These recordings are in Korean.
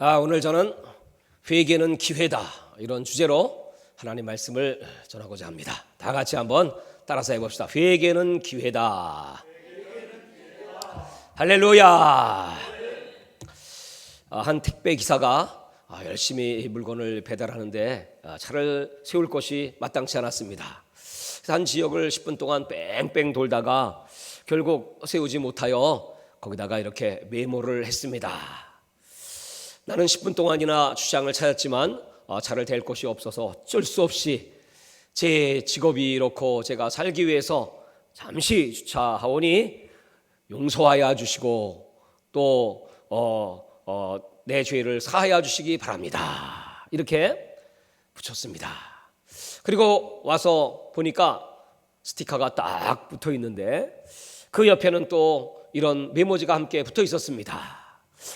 오늘 저는 회개는 기회다 이런 주제로 하나님 말씀을 전하고자 합니다. 다 같이 한번 따라서 해봅시다. 회개는 기회다. 할렐루야. 한 택배 기사가 열심히 물건을 배달하는데 차를 세울 곳이 마땅치 않았습니다. 그래서 한 지역을 10분 동안 뺑뺑 돌다가 결국 세우지 못하여 거기다가 이렇게 메모를 했습니다. 나는 10분 동안이나 주차장을 찾았지만 차를 댈 곳이 없어서 어쩔 수 없이 제 직업이 이렇고 제가 살기 위해서 잠시 주차하오니 용서하여 주시고 또 내 죄를 사하여 주시기 바랍니다. 이렇게 붙였습니다. 그리고 와서 보니까 스티커가 딱 붙어 있는데 그 옆에는 또 이런 메모지가 함께 붙어 있었습니다.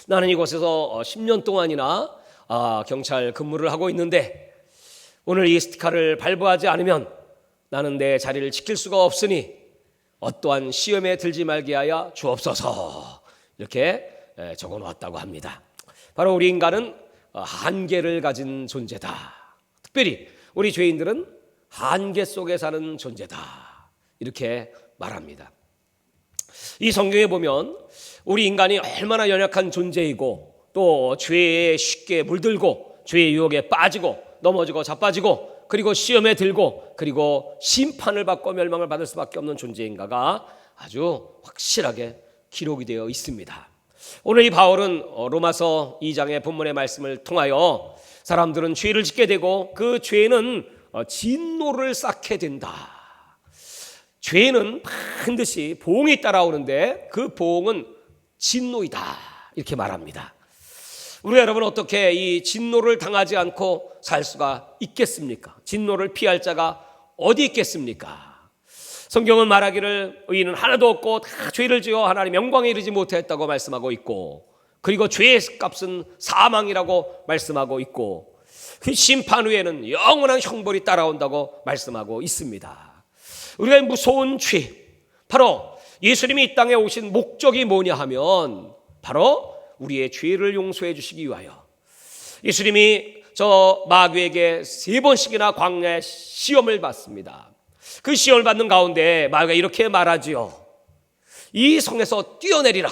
나는 이곳에서 10년 동안이나 경찰 근무를 하고 있는데 오늘 이 스티커를 발부하지 않으면 나는 내 자리를 지킬 수가 없으니 어떠한 시험에 들지 말게 하여 주옵소서. 이렇게 적어 놓았다고 합니다. 바로 우리 인간은 한계를 가진 존재다. 특별히 우리 죄인들은 한계 속에 사는 존재다. 이렇게 말합니다. 이 성경에 보면 우리 인간이 얼마나 연약한 존재이고 또 죄에 쉽게 물들고 죄의 유혹에 빠지고 넘어지고 자빠지고 그리고 시험에 들고 그리고 심판을 받고 멸망을 받을 수밖에 없는 존재인가가 아주 확실하게 기록이 되어 있습니다. 오늘 이 바울은 로마서 2장의 본문의 말씀을 통하여 사람들은 죄를 짓게 되고 그 죄는 진노를 쌓게 된다. 죄는 반드시 보응이 따라오는데 그 보응은 진노이다. 이렇게 말합니다. 우리 여러분 어떻게 이 진노를 당하지 않고 살 수가 있겠습니까? 진노를 피할 자가 어디 있겠습니까? 성경은 말하기를 의인은 하나도 없고 다 죄를 지어 하나님 영광에 이르지 못했다고 말씀하고 있고 그리고 죄의 값은 사망이라고 말씀하고 있고 그 심판 후에는 영원한 형벌이 따라온다고 말씀하고 있습니다. 우리가 무서운 죄, 바로 예수님이 이 땅에 오신 목적이 뭐냐 하면 바로 우리의 죄를 용서해 주시기 위하여 예수님이 저 마귀에게 3번씩이나 광야에 시험을 받습니다. 그 시험을 받는 가운데 마귀가 이렇게 말하지요. 이 성에서 뛰어내리라.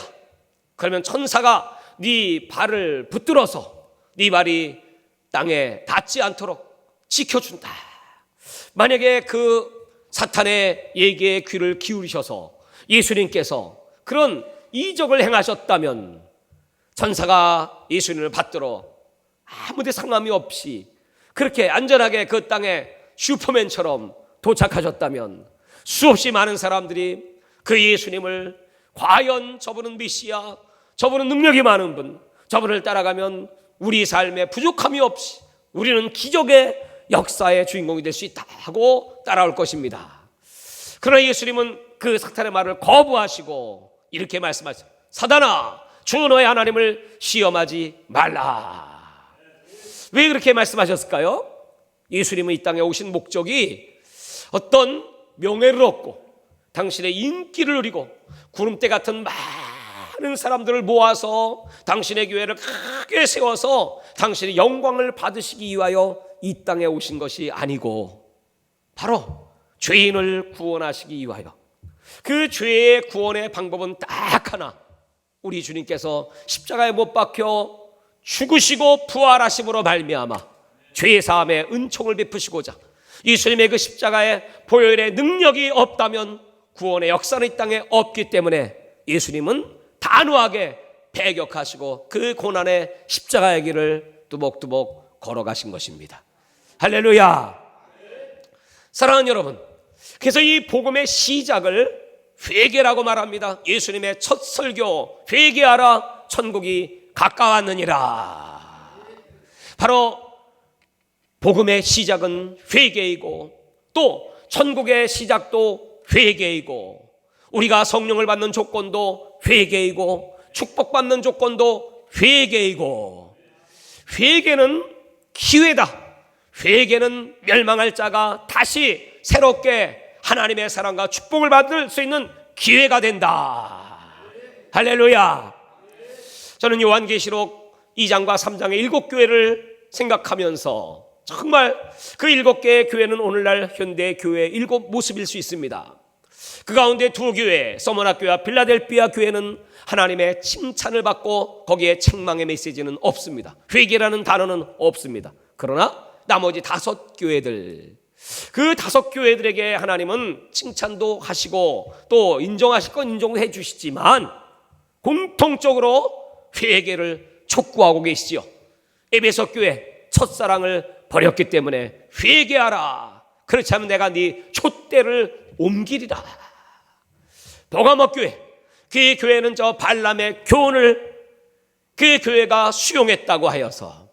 그러면 천사가 네 발을 붙들어서 네 발이 땅에 닿지 않도록 지켜준다. 만약에 그 사탄의 얘기에 귀를 기울이셔서 예수님께서 그런 이적을 행하셨다면 천사가 예수님을 받들어 아무데 상함이 없이 그렇게 안전하게 그 땅에 슈퍼맨처럼 도착하셨다면 수없이 많은 사람들이 그 예수님을 과연 저분은 메시아, 저분은 능력이 많은 분, 저분을 따라가면 우리 삶에 부족함이 없이 우리는 기적의 역사의 주인공이 될 수 있다 하고 따라올 것입니다. 그러나 예수님은 그 사탄의 말을 거부하시고 이렇게 말씀하셨어요. 사단아, 주 너의 하나님을 시험하지 말라. 왜 그렇게 말씀하셨을까요? 예수님은 이 땅에 오신 목적이 어떤 명예를 얻고 당신의 인기를 누리고 구름대 같은 많은 사람들을 모아서 당신의 교회를 크게 세워서 당신의 영광을 받으시기 위하여 이 땅에 오신 것이 아니고 바로 죄인을 구원하시기 위하여 그 죄의 구원의 방법은 딱 하나, 우리 주님께서 십자가에 못 박혀 죽으시고 부활하심으로 말미암아 죄의 사함의 은총을 베푸시고자 예수님의 그 십자가의 보혈의 능력이 없다면 구원의 역사는 이 땅에 없기 때문에 예수님은 단호하게 배격하시고 그 고난의 십자가의 길을 뚜벅뚜벅 걸어가신 것입니다. 할렐루야. 사랑하는 여러분, 그래서 이 복음의 시작을 회개라고 말합니다. 예수님의 첫 설교, 회개하라 천국이 가까웠느니라. 바로 복음의 시작은 회개이고 또 천국의 시작도 회개이고 우리가 성령을 받는 조건도 회개이고 축복받는 조건도 회개이고 회개는 기회다. 회개는 멸망할 자가 다시 새롭게 하나님의 사랑과 축복을 받을 수 있는 기회가 된다. 할렐루야. 저는 요한계시록 2장과 3장의 7교회를 생각하면서 정말 그 7개의 교회는 오늘날 현대 교회의 7 모습일 수 있습니다. 그 가운데 2교회, 서머나 교회와 필라델피아 교회는 하나님의 칭찬을 받고 거기에 책망의 메시지는 없습니다. 회개라는 단어는 없습니다. 그러나 나머지 5교회들, 그 5교회들에게 하나님은 칭찬도 하시고 또 인정하실 건 인정도 해주시지만 공통적으로 회개를 촉구하고 계시지요. 에베소 교회 첫사랑을 버렸기 때문에 회개하라. 그렇지 않으면 내가 네 촛대를 옮기리라. 버가모 교회, 그 교회는 저 발람의 교훈을 그 교회가 수용했다고 하여서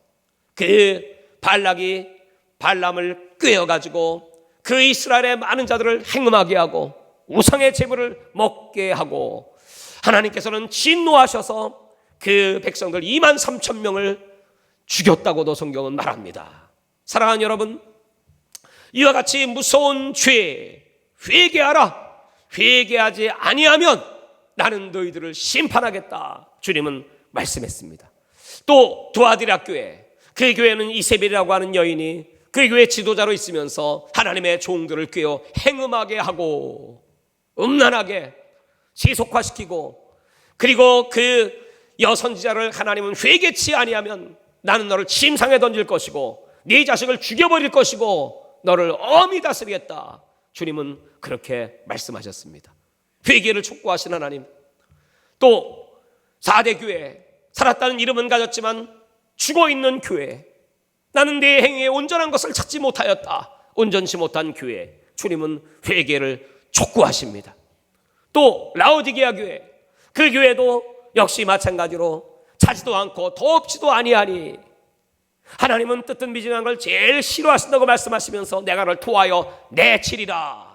그 발락이 발람을 꿰어가지고 그 이스라엘의 많은 자들을 행음하게 하고 우상의 제물을 먹게 하고 하나님께서는 진노하셔서 그 백성들 23,000명을 죽였다고도 성경은 말합니다. 사랑하는 여러분, 이와 같이 무서운 죄 회개하라. 회개하지 아니하면 나는 너희들을 심판하겠다. 주님은 말씀했습니다. 또 두아디라 교회, 그 교회는 이세벨이라고 하는 여인이 그 교회 지도자로 있으면서 하나님의 종들을 꿰어 행음하게 하고 음란하게 세속화시키고, 그리고 그 여선지자를 하나님은 회개치 아니하면 나는 너를 침상에 던질 것이고 네 자식을 죽여버릴 것이고 너를 엄히 다스리겠다. 주님은 그렇게 말씀하셨습니다. 회개를 촉구하신 하나님. 또 4대 교회, 살았다는 이름은 가졌지만 죽어있는 교회, 나는 내 행위에 온전한 것을 찾지 못하였다. 온전치 못한 교회, 주님은 회개를 촉구하십니다. 또 라오디게아 교회, 그 교회도 역시 마찬가지로 차지도 않고 덥지도 아니하니 하나님은 뜨뜻 미진한 걸 제일 싫어하신다고 말씀하시면서 내가 너를 토하여 내치리라.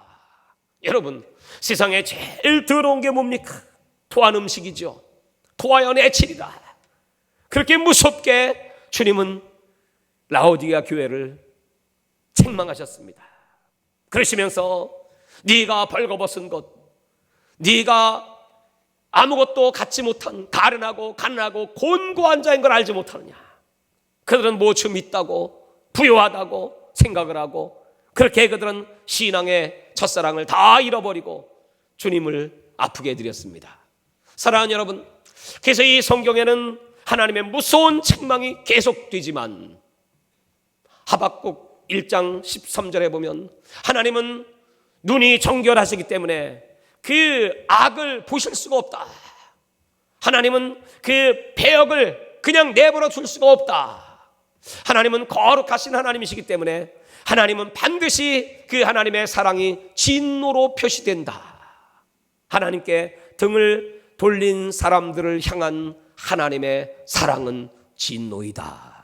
여러분, 세상에 제일 더러운 게 뭡니까? 토한 음식이죠. 토하여 내치리라. 그렇게 무섭게 주님은 라오디게아 교회를 책망하셨습니다. 그러시면서 네가 벌거벗은 것, 네가 아무것도 갖지 못한 가련하고 가난하고 곤고한 자인 걸 알지 못하느냐. 그들은 뭐좀 있다고 부유하다고 생각을 하고 그렇게 그들은 신앙의 첫사랑을 다 잃어버리고 주님을 아프게 해드렸습니다. 사랑하는 여러분, 그래서 이 성경에는 하나님의 무서운 책망이 계속되지만 하박국 1장 13절에 보면 하나님은 눈이 정결하시기 때문에 그 악을 보실 수가 없다. 하나님은 그 배역을 그냥 내버려 둘 수가 없다. 하나님은 거룩하신 하나님이시기 때문에 하나님은 반드시 그 하나님의 사랑이 진노로 표시된다. 하나님께 등을 돌린 사람들을 향한 하나님의 사랑은 진노이다.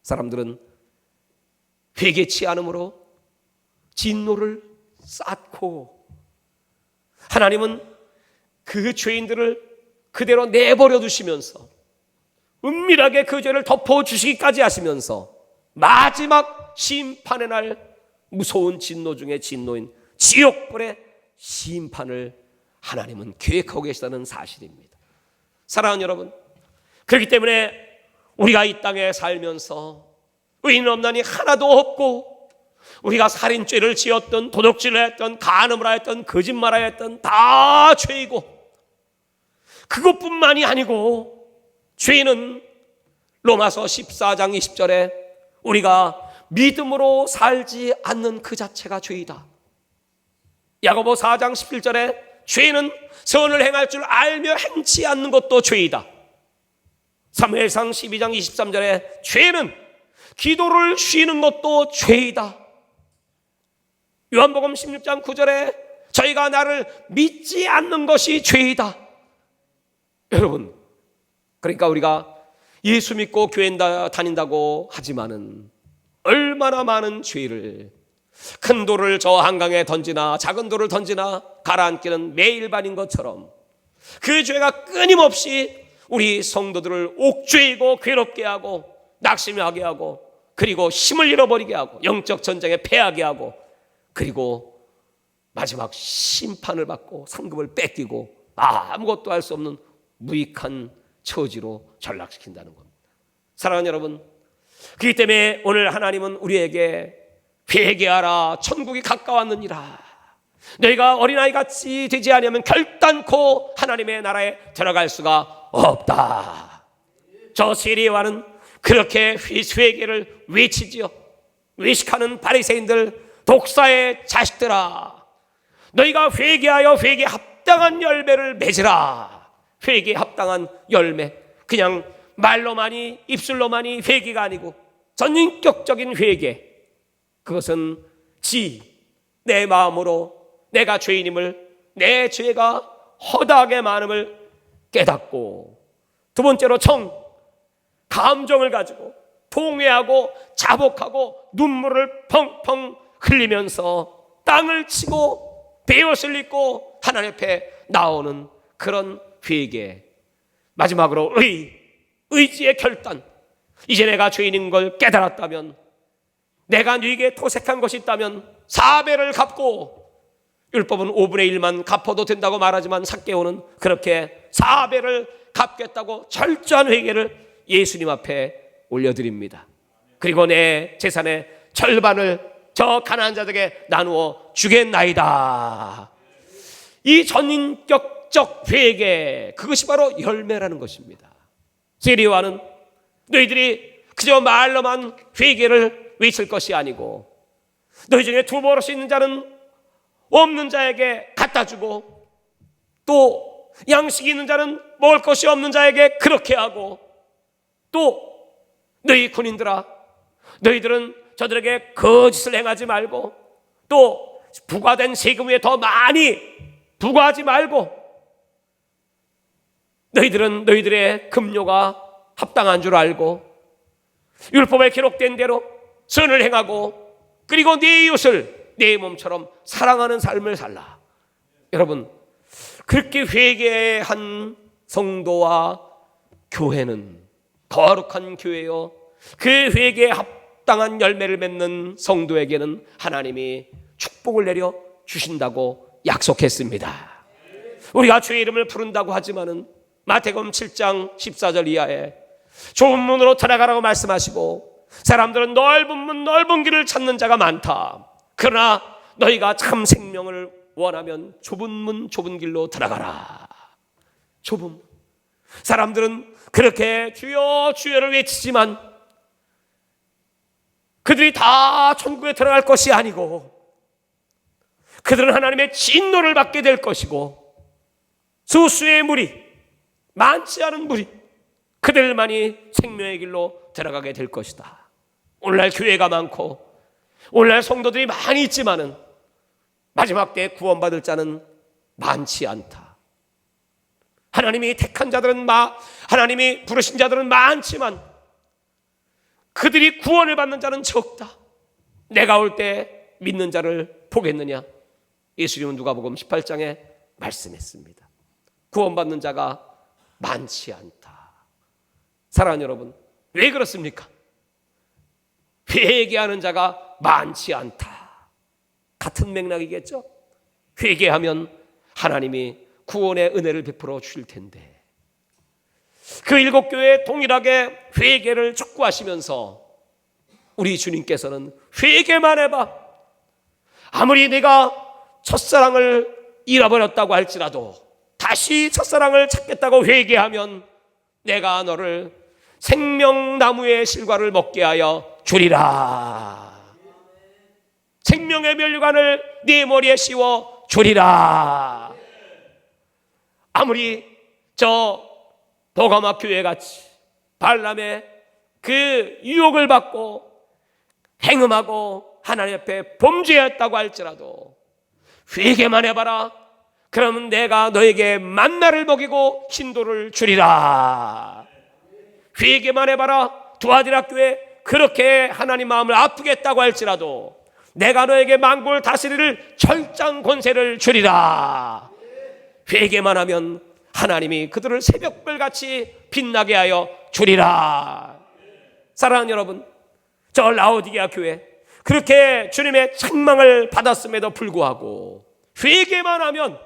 사람들은 회개치 않음으로 진노를 쌓고 하나님은 그 죄인들을 그대로 내버려 두시면서 은밀하게 그 죄를 덮어주시기까지 하시면서 마지막 심판의 날 무서운 진노 중에 진노인 지옥불의 심판을 하나님은 계획하고 계시다는 사실입니다. 사랑하는 여러분, 그렇기 때문에 우리가 이 땅에 살면서 의인 없나니 하나도 없고 우리가 살인죄를 지었던 도둑질을 했던 간음을 하였던 거짓말을 했던 다 죄이고 그것뿐만이 아니고 죄는 로마서 14장 20절에 우리가 믿음으로 살지 않는 그 자체가 죄이다. 야고보 4장 17절에 죄는 선을 행할 줄 알며 행치 않는 것도 죄이다. 사무엘상 12장 23절에 죄는 기도를 쉬는 것도 죄이다. 요한복음 16장 9절에 저희가 나를 믿지 않는 것이 죄이다. 여러분, 그러니까 우리가 예수 믿고 교회 다닌다고 하지만은 얼마나 많은 죄를, 큰 돌을 저 한강에 던지나 작은 돌을 던지나 가라앉기는 매일반인 것처럼 그 죄가 끊임없이 우리 성도들을 옥죄이고 괴롭게 하고 낙심하게 하고 그리고 힘을 잃어버리게 하고 영적 전쟁에 패하게 하고 그리고 마지막 심판을 받고 상급을 뺏기고 아무것도 할 수 없는 무익한 처지로 전락시킨다는 겁니다. 사랑하는 여러분, 그렇기 때문에 오늘 하나님은 우리에게 회개하라, 천국이 가까웠느니라. 너희가 어린아이같이 되지 아니하면 결단코 하나님의 나라에 들어갈 수가 없다. 저 세리와는 그렇게 회개를 외치지요. 외식하는 바리새인들, 독사의 자식들아, 너희가 회개하여 회개에 합당한 열매를 맺으라. 회개에 합당한 열매, 그냥 말로만이, 입술로만이 회개가 아니고 전인격적인 회개, 그것은 내 마음으로 내가 죄인임을, 내 죄가 허다하게 많음을 깨닫고, 두 번째로 감정을 가지고 통회하고 자복하고 눈물을 펑펑 흘리면서 땅을 치고 베옷을 입고 하나님 앞에 나오는 그런 회개. 마지막으로 의지의 결단. 이제 내가 죄인인 걸 깨달았다면, 내가 네게 토색한 것이 있다면 4배를 갚고, 율법은 5분의 1만 갚아도 된다고 말하지만 삭개오는 그렇게 4배를 갚겠다고 철저한 회개를 예수님 앞에 올려드립니다. 그리고 내 재산의 절반을 저 가난한 자들에게 나누어 주겠나이다. 이 전인격적 회개, 그것이 바로 열매라는 것입니다. 세리와는 너희들이 그저 말로만 회개를 외칠 것이 아니고, 너희 중에 두 버릇 있는 자는 없는 자에게 갖다 주고, 또 양식이 있는 자는 먹을 것이 없는 자에게 그렇게 하고, 또 너희 군인들아, 너희들은 저들에게 거짓을 행하지 말고, 또 부과된 세금 위에 더 많이 부과하지 말고, 너희들은 너희들의 급료가 합당한 줄 알고 율법에 기록된 대로 선을 행하고, 그리고 네 이웃을 내 몸처럼 사랑하는 삶을 살라. 여러분, 그렇게 회개한 성도와 교회는 거룩한 교회요, 그 회개에 합당한 열매를 맺는 성도에게는 하나님이 축복을 내려 주신다고 약속했습니다. 우리가 주의 이름을 부른다고 하지만은 마태복음 7장 14절 이하에 좁은 문으로 들어가라고 말씀하시고, 사람들은 넓은 문 넓은 길을 찾는 자가 많다. 그러나 너희가 참 생명을 원하면 좁은 문 좁은 길로 들어가라. 좁은 문. 사람들은 그렇게 주여 주여를 외치지만 그들이 다 천국에 들어갈 것이 아니고, 그들은 하나님의 진노를 받게 될 것이고, 소수의 무리, 많지 않은 무리, 그들만이 생명의 길로 들어가게 될 것이다. 오늘날 교회가 많고 오늘날 성도들이 많이 있지만은 마지막 때 구원받을 자는 많지 않다. 하나님이 택한 자들은 하나님이 부르신 자들은 많지만 그들이 구원을 받는 자는 적다. 내가 올 때 믿는 자를 보겠느냐? 예수님은 누가복음 18장에 말씀했습니다. 구원받는 자가 많지 않다. 사랑하는 여러분, 왜 그렇습니까? 회개하는 자가 많지 않다. 같은 맥락이겠죠? 회개하면 하나님이 구원의 은혜를 베풀어 주실 텐데, 그 7교회 동일하게 회개를 촉구하시면서 우리 주님께서는 회개만 해봐. 아무리 내가 첫사랑을 잃어버렸다고 할지라도 다시 첫사랑을 찾겠다고 회개하면 내가 너를 생명나무의 실과를 먹게 하여 주리라. 생명의 멸류관을 네 머리에 씌워 주리라. 아무리 저 버가마 교회같이 발람의 그 유혹을 받고 행음하고 하나님 앞에 범죄했다고 할지라도 회개만 해봐라. 그러면 내가 너에게 만나를 먹이고 진도를 주리라. 회개만 해봐라. 두아디라 교회 그렇게 하나님 마음을 아프게 했다고 할지라도 내가 너에게 만국을 다스릴 철장 권세를 주리라. 회개만 하면 하나님이 그들을 새벽별같이 빛나게 하여 주리라. 사랑하는 여러분, 저 라오디게아 교회 그렇게 주님의 책망을 받았음에도 불구하고 회개만 하면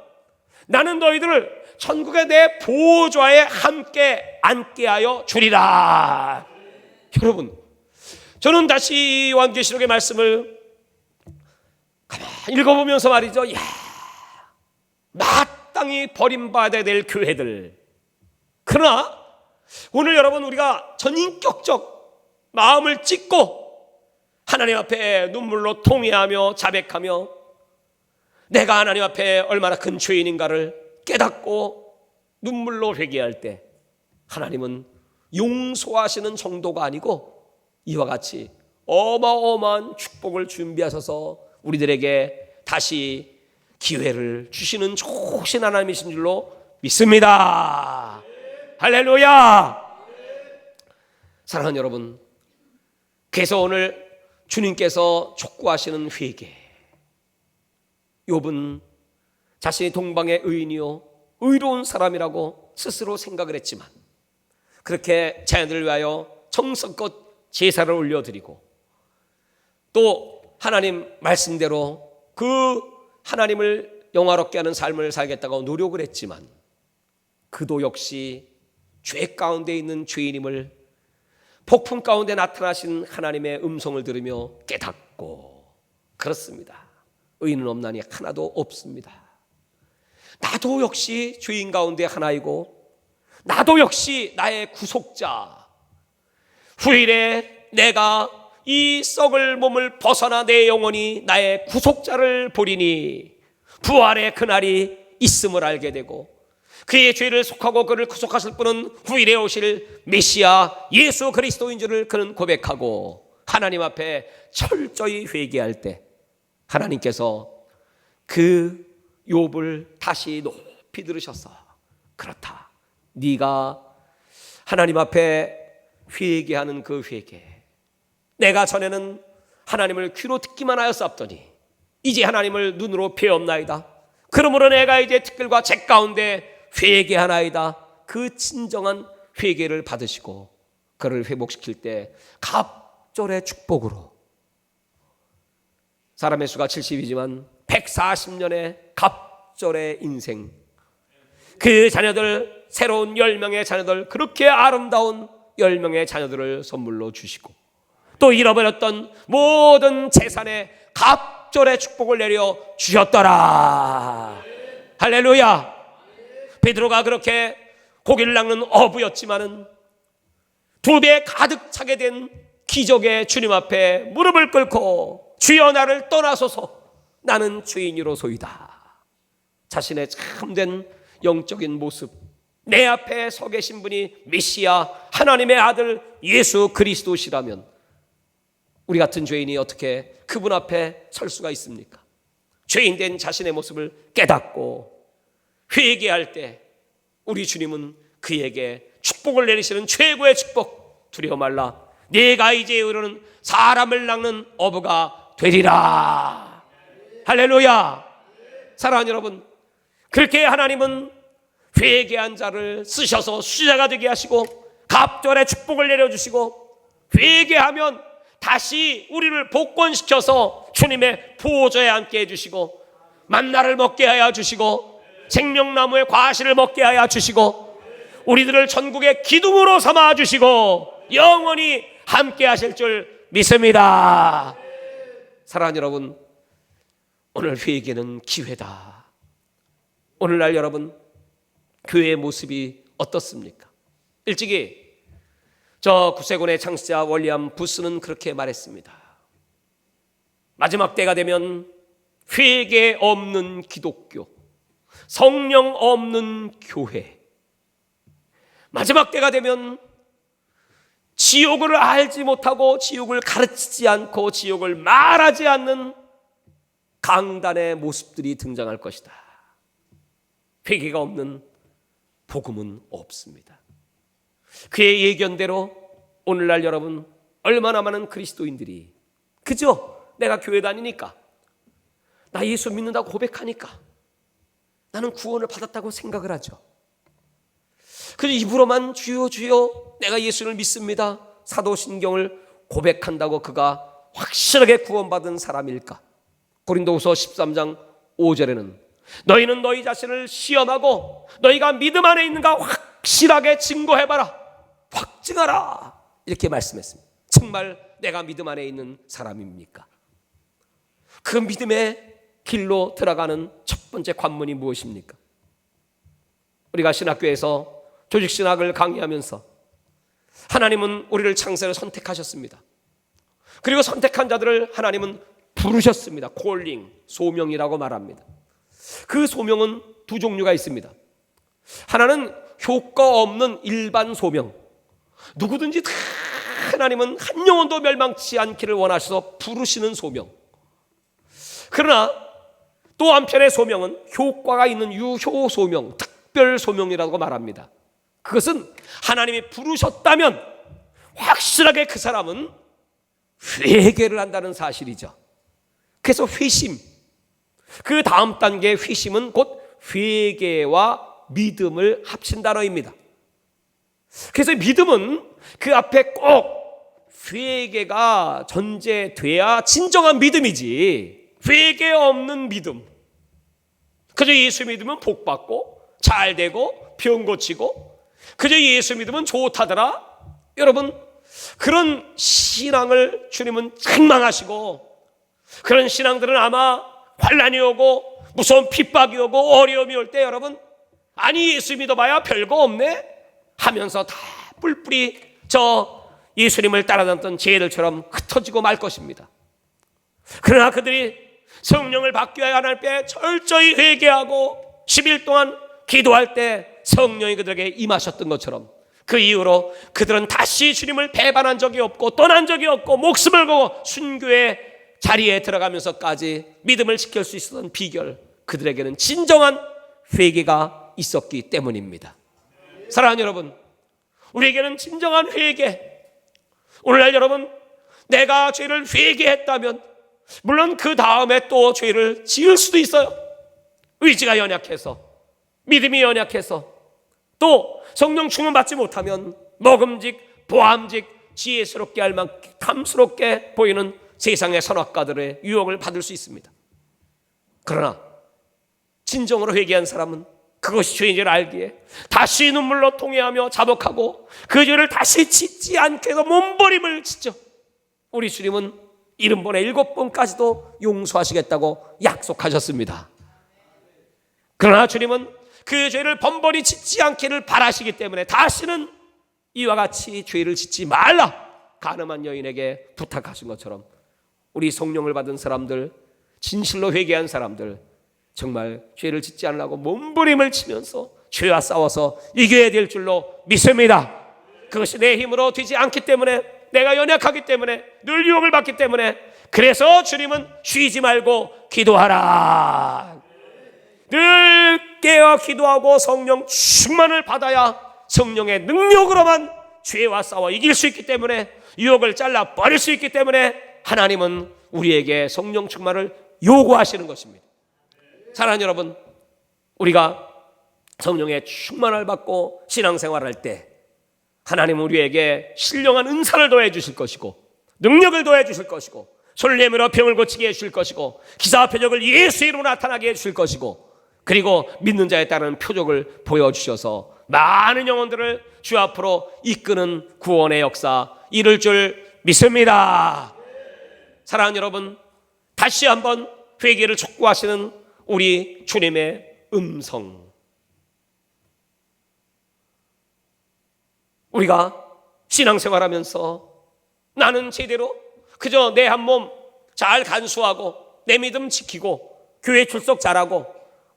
나는 너희들을 천국의 내 보좌에 함께 앉게 하여 주리라. 여러분, 저는 다시 요한계시록의 말씀을 가만히 읽어보면서 말이죠, 야, 마땅히 버림받아야 될 교회들. 그러나 오늘 여러분, 우리가 전인격적 마음을 찢고 하나님 앞에 눈물로 통회하며 자백하며 내가 하나님 앞에 얼마나 큰 죄인인가를 깨닫고 눈물로 회개할 때 하나님은 용서하시는 정도가 아니고 이와 같이 어마어마한 축복을 준비하셔서 우리들에게 다시 기회를 주시는 좋으신 하나님이신 줄로 믿습니다. 할렐루야. 사랑하는 여러분, 그래서 오늘 주님께서 촉구하시는 회개, 욥은 자신이 동방의 의인이요 의로운 사람이라고 스스로 생각을 했지만 그렇게 자녀들을 위하여 정성껏 제사를 올려드리고 또 하나님 말씀대로 그 하나님을 영화롭게 하는 삶을 살겠다고 노력을 했지만 그도 역시 죄 가운데 있는 죄인임을 폭풍 가운데 나타나신 하나님의 음성을 들으며 깨닫고, 그렇습니다, 의인은 없나니 하나도 없습니다. 나도 역시 죄인 가운데 하나이고 나도 역시 나의 구속자, 후일에 내가 이 썩을 몸을 벗어나 내 영혼이 나의 구속자를 보리니 부활의 그날이 있음을 알게 되고 그의 죄를 속하고 그를 구속하실 분은 후일에 오실 메시아 예수 그리스도인 줄을 그는 고백하고 하나님 앞에 철저히 회개할 때 하나님께서 그 욥을 다시 높이 들으셔서, 그렇다, 네가 하나님 앞에 회개하는 그 회개, 내가 전에는 하나님을 귀로 듣기만 하였사옵더니 이제 하나님을 눈으로 배옵나이다. 그러므로 내가 이제 특별과 죄 가운데 회개하나이다. 그 진정한 회개를 받으시고 그를 회복시킬 때 갑절의 축복으로, 사람의 수가 70이지만 140년의 갑절의 인생, 그 자녀들, 새로운 10명의 자녀들, 그렇게 아름다운 10명의 자녀들을 선물로 주시고 또 잃어버렸던 모든 재산에 갑절의 축복을 내려 주셨더라. 할렐루야. 베드로가 그렇게 고기를 낚는 어부였지만은 2배 가득 차게 된 기적의 주님 앞에 무릎을 꿇고 주여 나를 떠나소서 나는 죄인이로소이다. 자신의 참된 영적인 모습, 내 앞에 서 계신 분이 메시아 하나님의 아들 예수 그리스도시라면 우리 같은 죄인이 어떻게 그분 앞에 설 수가 있습니까? 죄인된 자신의 모습을 깨닫고 회개할 때 우리 주님은 그에게 축복을 내리시는 최고의 축복, 두려워 말라 내가 이제 이르는 사람을 낚는 어부가 되리라. 할렐루야. 사랑하는 여러분, 그렇게 하나님은 회개한 자를 쓰셔서 수자가 되게 하시고 갑절의 축복을 내려주시고 회개하면 다시 우리를 복권시켜서 주님의 보호자에 앉게 해주시고 만나를 먹게 하여 주시고 생명나무의 과실을 먹게 하여 주시고 우리들을 천국의 기둥으로 삼아 주시고 영원히 함께 하실 줄 믿습니다. 사랑하는 여러분, 오늘 회개는 기회다. 오늘날 여러분 교회의 모습이 어떻습니까? 일찍이 저 구세군의 창시자 월리엄 부스는 그렇게 말했습니다. 마지막 때가 되면 회개 없는 기독교, 성령 없는 교회, 마지막 때가 되면 지옥을 알지 못하고 지옥을 가르치지 않고 지옥을 말하지 않는 강단의 모습들이 등장할 것이다. 회개가 없는 복음은 없습니다. 그의 예견대로 오늘날 여러분 얼마나 많은 그리스도인들이 그저 내가 교회 다니니까, 나 예수 믿는다고 고백하니까 나는 구원을 받았다고 생각을 하죠. 그저 입으로만 주여 주여 내가 예수를 믿습니다, 사도신경을 고백한다고 그가 확실하게 구원받은 사람일까? 고린도후서 13장 5절에는 너희는 너희 자신을 시험하고 너희가 믿음 안에 있는가 확실하게 증거해봐라. 확증하라. 이렇게 말씀했습니다. 정말 내가 믿음 안에 있는 사람입니까? 그 믿음의 길로 들어가는 첫 번째 관문이 무엇입니까? 우리가 신학교에서 조직신학을 강의하면서 하나님은 우리를 창세를 선택하셨습니다. 그리고 선택한 자들을 하나님은 부르셨습니다. 콜링, 소명이라고 말합니다. 그 소명은 두 종류가 있습니다. 하나는 효과 없는 일반 소명. 누구든지 다 하나님은 한 영혼도 멸망치 않기를 원하셔서 부르시는 소명. 그러나 또 한편의 소명은 효과가 있는 유효 소명, 특별 소명이라고 말합니다. 그것은 하나님이 부르셨다면 확실하게 그 사람은 회개를 한다는 사실이죠. 그래서 회심, 그 다음 단계의 회심은 곧 회개와 믿음을 합친 단어입니다. 그래서 믿음은 그 앞에 꼭 회개가 전제돼야 진정한 믿음이지, 회개 없는 믿음, 그저 예수 믿으면 복 받고 잘 되고 병 고치고 그저 예수 믿으면 좋다더라. 여러분, 그런 신앙을 주님은 책망하시고, 그런 신앙들은 아마 환난이 오고 무서운 핍박이 오고 어려움이 올 때 여러분, 아니 예수 믿어봐야 별거 없네 하면서 다 뿔뿔이 저 예수님을 따라다녔던 죄들처럼 흩어지고 말 것입니다. 그러나 그들이 성령을 받기 위해 하나님께 철저히 회개하고 10일 동안 기도할 때 성령이 그들에게 임하셨던 것처럼, 그 이후로 그들은 다시 주님을 배반한 적이 없고 떠난 적이 없고 목숨을 걸고 순교의 자리에 들어가면서까지 믿음을 지킬 수 있었던 비결, 그들에게는 진정한 회개가 있었기 때문입니다. 사랑하는 여러분, 우리에게는 진정한 회개, 오늘날 여러분, 내가 죄를 회개했다면 물론 그 다음에 또 죄를 지을 수도 있어요. 의지가 연약해서, 믿음이 연약해서, 또 성령 충만 받지 못하면 먹음직, 보암직, 지혜스럽게 할 만큼 탐스럽게 보이는 세상의 선악가들의 유혹을 받을 수 있습니다. 그러나 진정으로 회개한 사람은 그것이 죄인지를 알기에 다시 눈물로 통회하며 자복하고 그 죄를 다시 짓지 않게 해서 몸부림을 짓죠. 우리 주님은 70번에 7번까지도 용서하시겠다고 약속하셨습니다. 그러나 주님은 그 죄를 번번이 짓지 않기를 바라시기 때문에 다시는 이와 같이 죄를 짓지 말라 가늠한 여인에게 부탁하신 것처럼, 우리 성령을 받은 사람들, 진실로 회개한 사람들, 정말 죄를 짓지 않으려고 몸부림을 치면서 죄와 싸워서 이겨야 될 줄로 믿습니다. 그것이 내 힘으로 되지 않기 때문에, 내가 연약하기 때문에, 늘 유혹을 받기 때문에, 그래서 주님은 쉬지 말고 기도하라. 늘 깨어 기도하고 성령 충만을 받아야 성령의 능력으로만 죄와 싸워 이길 수 있기 때문에, 유혹을 잘라 버릴 수 있기 때문에 하나님은 우리에게 성령 충만을 요구하시는 것입니다. 사랑하는 여러분, 우리가 성령의 충만을 받고 신앙생활을 할 때 하나님은 우리에게 신령한 은사를 더해 주실 것이고, 능력을 더해 주실 것이고, 손을 내밀어 병을 고치게 해주실 것이고, 기사와 표적을 예수 이름으로 나타나게 해주실 것이고, 그리고 믿는 자에 따른 표적을 보여주셔서 많은 영혼들을 주 앞으로 이끄는 구원의 역사 이룰 줄 믿습니다. 사랑하는 여러분, 다시 한번 회개를 촉구하시는 우리 주님의 음성, 우리가 신앙생활하면서 나는 제대로 그저 내 한 몸 잘 간수하고 내 믿음 지키고 교회 출석 잘하고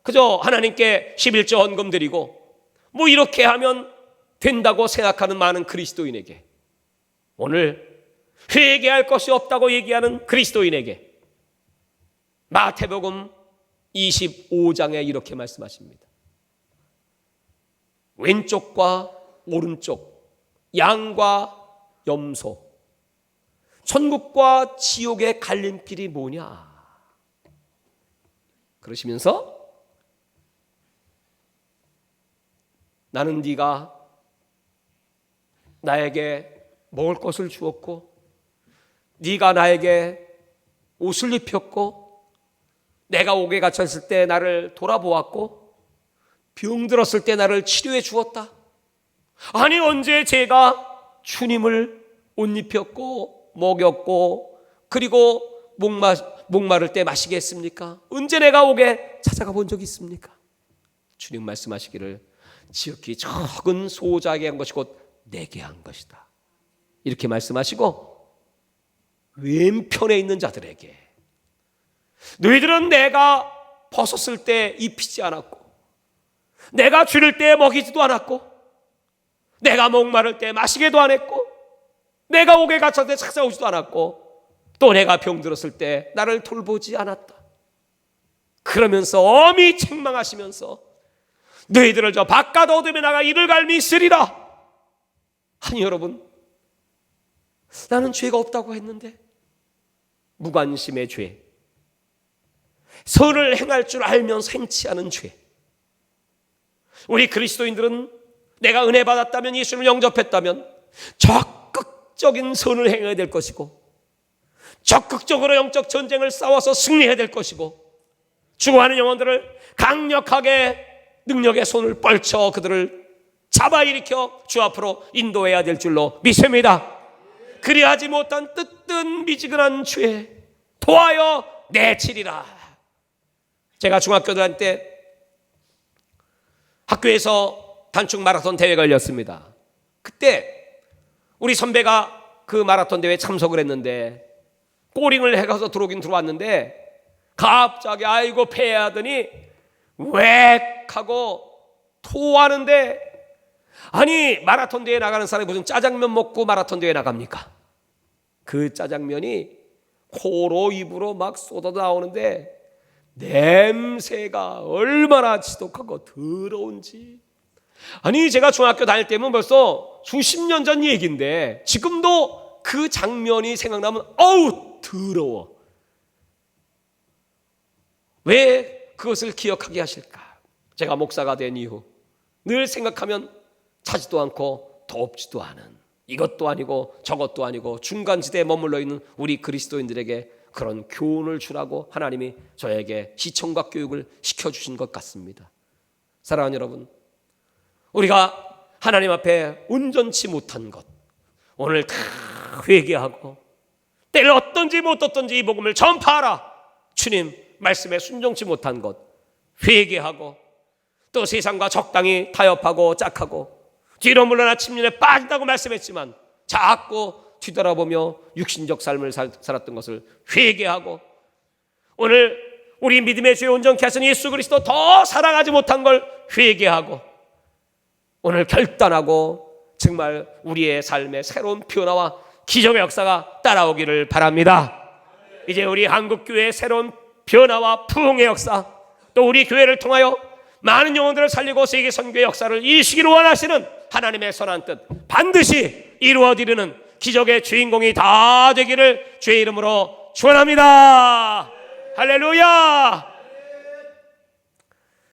그저 하나님께 11조 헌금 드리고 뭐 이렇게 하면 된다고 생각하는 많은 그리스도인에게, 오늘 회개할 것이 없다고 얘기하는 그리스도인에게 마태복음 25장에 이렇게 말씀하십니다. 왼쪽과 오른쪽, 양과 염소, 천국과 지옥의 갈림길이 뭐냐? 그러시면서 나는 네가 나에게 먹을 것을 주었고, 네가 나에게 옷을 입혔고, 내가 옥에 갇혔을 때 나를 돌아보았고 병들었을 때 나를 치료해 주었다. 아니 언제 제가 주님을 옷 입혔고 먹였고 그리고 목마를 때 마시게 했습니까? 언제 내가 옥에 찾아가 본 적이 있습니까? 주님 말씀하시기를 지극히 적은 소자에게 한 것이 곧 내게 한 것이다. 이렇게 말씀하시고 왼편에 있는 자들에게 너희들은 내가 벗었을 때 입히지 않았고 내가 줄일 때 먹이지도 않았고 내가 목마를 때 마시게도 안 했고 내가 옥에 갇혔을 때 찾아오지도 않았고 또 내가 병들었을 때 나를 돌보지 않았다. 그러면서 엄히 책망하시면서 너희들을 저 바깥 어둠에 나가 이를 갈미 쓰리라. 아니 여러분, 나는 죄가 없다고 했는데 무관심의 죄, 선을 행할 줄 알면서 행치 않은 죄. 우리 그리스도인들은 내가 은혜 받았다면, 예수를 영접했다면 적극적인 선을 행해야 될 것이고 적극적으로 영적 전쟁을 싸워서 승리해야 될 것이고 죽어가는 영혼들을 강력하게 능력의 손을 뻗쳐 그들을 잡아 일으켜 주 앞으로 인도해야 될 줄로 믿습니다. 그리하지 못한 뜨뜻 미지근한 죄 도하여 내치리라. 제가 중학교 다닐 때 학교에서 단축 마라톤 대회가 열렸습니다. 그때 우리 선배가 그 마라톤 대회에 참석을 했는데 꼬링을 해가서 들어오긴 들어왔는데 갑자기 아이고 패하더니 웩 하고 토하는데, 아니 마라톤 대회에 나가는 사람이 무슨 짜장면 먹고 마라톤 대회에 나갑니까? 그 짜장면이 코로 입으로 막 쏟아 나오는데 냄새가 얼마나 지독하고 더러운지. 아니 제가 중학교 다닐 때면 벌써 수십 년 전 얘기인데 지금도 그 장면이 생각나면 어우 더러워. 왜 그것을 기억하게 하실까? 제가 목사가 된 이후 늘 생각하면 차지도 않고 덥지도 않은, 이것도 아니고 저것도 아니고 중간지대에 머물러 있는 우리 그리스도인들에게 그런 교훈을 주라고 하나님이 저에게 시청각 교육을 시켜주신 것 같습니다. 사랑하는 여러분, 우리가 하나님 앞에 온전치 못한 것 오늘 다 회개하고 때를 어떤지 못 어떤지 이 복음을 전파하라. 주님 말씀에 순종치 못한 것 회개하고 또 세상과 적당히 타협하고 짝하고 뒤로 물러나 침륜에 빠진다고 말씀했지만 자꾸 뒤돌아보며 육신적 삶을 살았던 것을 회개하고 오늘 우리 믿음의 주에 온전케 하신 예수 그리스도 더 사랑하지 못한 걸 회개하고 오늘 결단하고 정말 우리의 삶의 새로운 변화와 기적의 역사가 따라오기를 바랍니다. 이제 우리 한국교회의 새로운 변화와 부흥의 역사, 또 우리 교회를 통하여 많은 영혼들을 살리고 세계 선교의 역사를 이 시기로 원하시는 하나님의 선한 뜻 반드시 이루어지는 기적의 주인공이 다 되기를 주의 이름으로 축원합니다. 할렐루야.